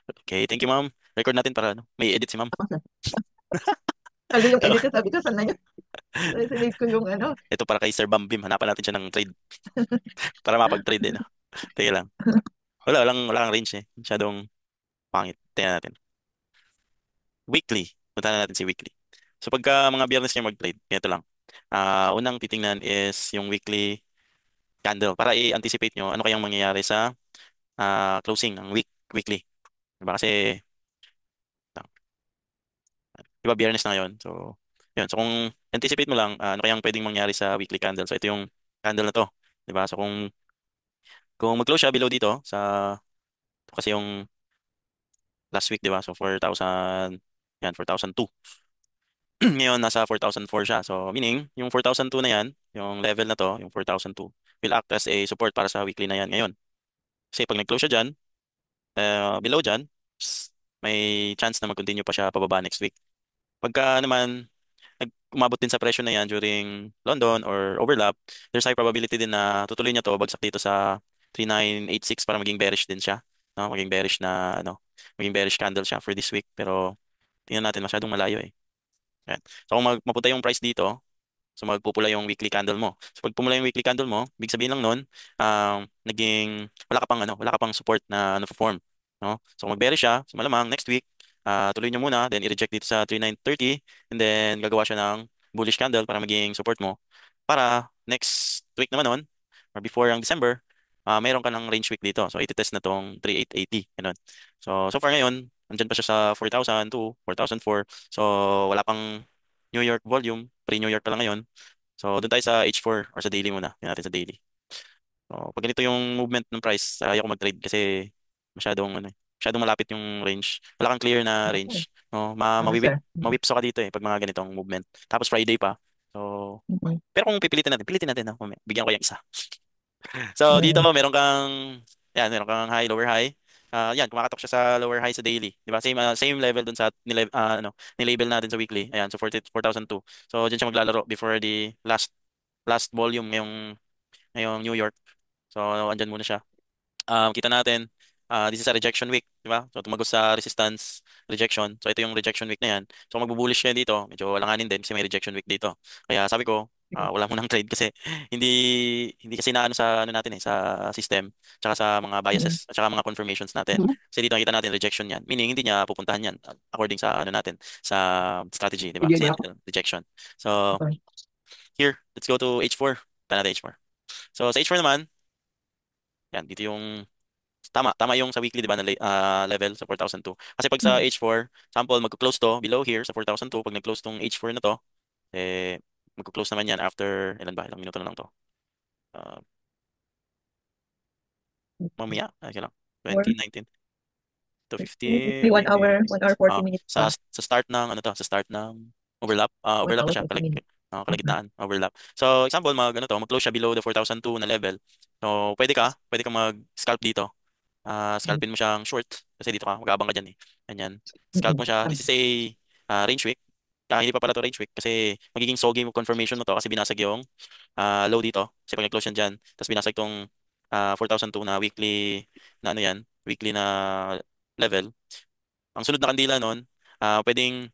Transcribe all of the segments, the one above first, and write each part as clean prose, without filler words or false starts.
Okay, thank you, ma'am. Record natin para ano, may edit si ma'am. Sabi yung edit ko, sabi ko, saan na yun? Sinave ko yung ano. Ito para kay Sir Bam Bim. Hanapan natin siya ng trade para mapag-trade din. No? Teka lang. Wala kang range eh. Masyadong pangit. Tingnan natin. Weekly. Punta na natin si weekly. So pagka mga biyernes kayo mag-trade, ganito lang. Unang titingnan is yung weekly candle para i-anticipate nyo ano kayang mangyayari sa closing ng weekly. Diba? Kasi, diba biyernes na ngayon. So, yun. So kung anticipate mo lang ano kayang pwedeng mangyari sa weekly candle. So ito yung candle na to. Diba? So kung mag-close siya below dito ito kasi yung last week, diba? So 4,000, yan, 4,002. Ngayon, nasa 4,004 siya. So, meaning, yung 4,002 na yan, yung level na to, yung 4,002, will act as a support para sa weekly na yan ngayon. Kasi pag nag-close siya dyan, below dyan, may chance na mag-continue pa siya pababa next week. Pagka naman, umabot din sa presyo na yan during London or overlap, there's high probability din na tutuloy niya to, bagsak dito sa 3,986 para maging bearish din siya. No? Maging bearish candle siya for this week. Pero, tingnan natin, masyadong malayo eh. Yan. So kung mapunta yung price dito, so magpupula yung weekly candle mo. So pag pumula yung weekly candle mo, big sabihin lang nun, wala ka pang support na na-form. No? So kung mag-bearish siya, so malamang next week, tuloy nyo muna, then i-reject dito sa 3930, and then gagawa siya ng bullish candle para maging support mo. Para next week naman nun, or before ang December, mayroon ka ng range week dito. So iti-test na tong 3880. Ganun. So far ngayon, andyan pa siya sa 4,002, 4,004. So wala pang New York volume, pre-New York pa lang ngayon. So, doon tayo sa H4 or sa daily muna. Tingnan natin sa daily. So, pag ganito yung movement ng price, ayoko mag-trade kasi masyadong malapit yung range. Wala kang clear na Okay. range. No, Sir. mawipso ka dito eh pag mga ganitong movement. Tapos Friday pa. So, Mhm. pero kung pilitin natin. No? Bigyan ko yung isa. So, dito Mm. meron kang high, lower high. Yan, kumakatok siya sa lower high sa daily. Di ba? Same level dun sa nilabel natin sa weekly. Ayan, so 4,002. So, dyan siya maglalaro before the last volume ngayong New York. So, andyan muna siya. Kita natin, this is a rejection week, di ba? So, tumagos sa resistance, rejection. So, ito yung rejection week na yan. So, kung magbubullish kayo dito, medyo alanganin din kasi may rejection week dito. Kaya sabi ko, wala mo nang trade kasi hindi hindi kasi naano sa ano natin sa system, tsaka sa mga Mm. biases, at tsaka mga confirmations natin. Kasi dito nakita natin rejection yan. Meaning, hindi niya pupuntahan yan according sa ano natin, sa strategy, di ba? Bigay Kasi mo yan, ako. rejection. So, Okay. here, let's go to H4. Tara natin H4. So, sa H4 naman, yan, dito yung tama yung sa weekly, di ba, na level sa 4,002. Kasi pag sa Mm. H4, sample, magko-close to below here sa 4,002. Pag nag-close tong H4 na to, magko-close naman yan after, ilan ba? Ilang minuto na lang to. Uh, mamaya, okay lang. 20, Or 19 to maybe 15, 19. 1 hour, 40 Ah, minutes sa pa. sa start ng ano to, sa start ng overlap, one overlap na hour, siya, 40 minutes. Mm. kalagitnaan, overlap. So, example, mag-close siya below the 4,002 na level. So, pwede ka mag-scalp dito. Mm. Scalpin mo siyang short kasi dito ka, mag-abang ka dyan eh. Ganyan. Scalp mo siya. Tama. This is a range wick. Hindi pa pala to range wick kasi magiging soggy mo confirmation mo to kasi binasag yung low dito. Kasi pag nag-close yan dyan, tapos binasag tong 4,002 na weekly na ano yan, weekly na level. Ang sunod na kandila nun, pwedeng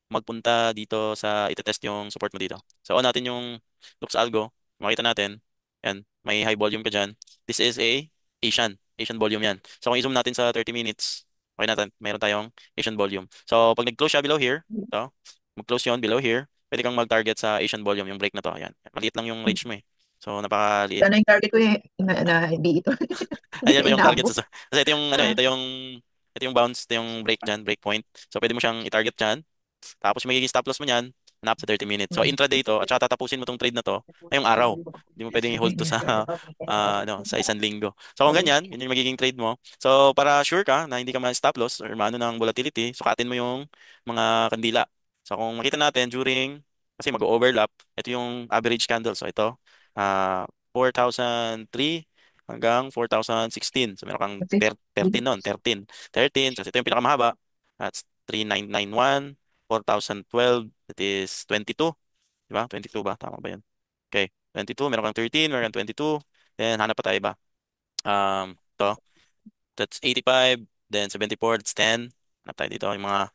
magpunta dito sa itetest yung support mo dito. So, on natin yung Lux Algo. Makita natin. Yan. May high volume ka dyan. This is Asian volume yan. So, kung i-zoom natin sa 30 minutes, makita natin, mayroon tayong Asian volume. So, pag nag-close siya below here, to, mag-close yun below here, pwede kang mag-target sa Asian volume, yung break na to. Ayan. Maliit lang yung range mo eh. So, napakaliit. Sana yung target ko na hindi ito. Hindi Ayan ko pa yung target inabot. kasi Ah, ito yung bounce, ito yung break dyan, break point. So, pwede mo siyang i-target dyan. Tapos yung magiging stop loss mo niyan, hanap sa 30 minutes. So mm. intraday to, at saka tatapusin mo tong trade na to ngayong araw. Hindi mo pwedeng i-hold to sa sa isang linggo. So kung ganyan, yun yung magiging trade mo. So para sure ka na hindi ka ma-stop loss or maano ng volatility, sukatin mo yung mga kandila. So kung makita natin kasi mag-overlap, ito yung average candle. So ito, 4,003 hanggang 4,016. So meron kang Kasi, 13 nun, 13. 13, kasi ito yung pinakamahaba. That's 3,991, 4,012, that is 22, di ba? 22 ba? Tama ba yun? Okay, 22, meron kang 13, meron kang 22, then hanap pa tayo ba? To, that's 85, Then 74, that's 10. Hanap tayo dito yung mga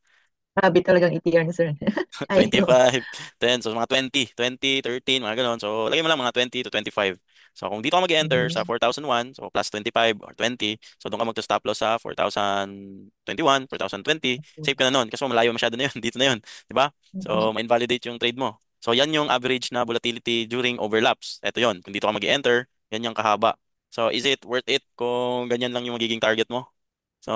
Grabe talagang ETR ni sir. Ay, no. 25, 10. So, mga 20, 13, mga ganun. So, lagay mo lang mga 20 to 25. So, kung dito ka mag-enter sa Mm. 4,001, so plus 25 or 20, so doon ka magta-stop loss sa 4,021, 4,020, save ka na nun kasi malayo masyado na yun, dito na yun, di ba? Mm. So, ma-invalidate yung trade mo. So, yan yung average na volatility during overlaps. Ito yon. Kung dito ka mag-enter, yan yung kahaba. So, is it worth it kung ganyan lang yung magiging target mo? So,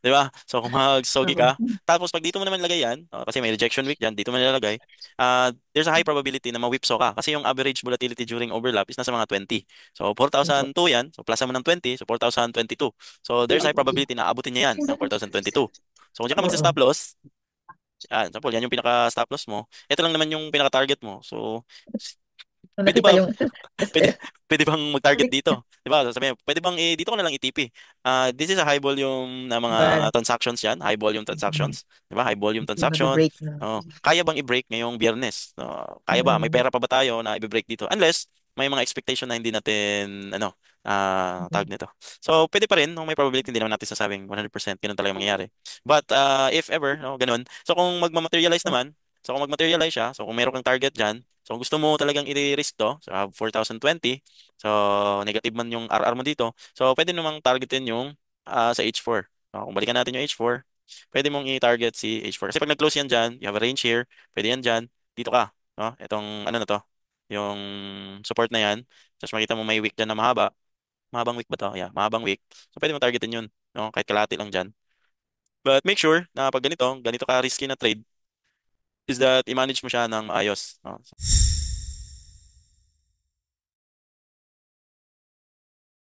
'di ba? So kung mag-sogi Oo. ka, tapos pag dito mo naman lagay yan, kasi may rejection week diyan, dito mo nilalagay, there's a high probability na ma-whipsaw ka kasi yung average volatility during overlap is nasa mga 20. So Opo. 4,002 yan, so plus mo ng 20, so 4,022. So there's high probability na abutin niya yan ng 4,022. So kung diyan ka Oo. magsa-stop loss, example, yan yung pinaka-stop loss mo. Ito lang naman yung pinaka-target mo. So So, pwede nakita ba yung pwede stress. pwede bang mag-target dito? 'Di ba? Sasabihin, pwede bang dito ko na lang i-TP. This is a high volume na mga Bar. transactions 'yan, high volume Mm. transactions, 'di ba? High volume Yung transaction. nag-break na. Oh, kaya bang i-break ngayong Biyernes? Kaya ba? May Mm. pera pa ba tayo na i-break dito? Unless may mga expectation na hindi natin tawag Mm. nito. So, pwede pa rin, no, may probability hindi naman natin sasabing 100% ganun talaga mangyayari. But if ever, no, ganun. So, kung magma-materialize naman, so kung mag-materialize siya, so kung meron kang target diyan, so kung gusto mo talagang i-risk to, so 4,020, so negative man yung RR mo dito, so pwede namang targetin yung sa H4. So, kung balikan natin yung H4, pwede mong i-target si H4. Kasi pag nag-close yan dyan, you have a range here, pwede yan dyan, dito ka. No? Itong ano na to, yung support na yan. Tapos makita mo may wick dyan na mahaba. Mahabang wick ba to? Yeah, mahabang wick. So pwede mo targetin yun. No? Kahit kalahati lang dyan. But make sure na pag ganito ka risky na trade, is that i-manage mo siya ng maayos. No?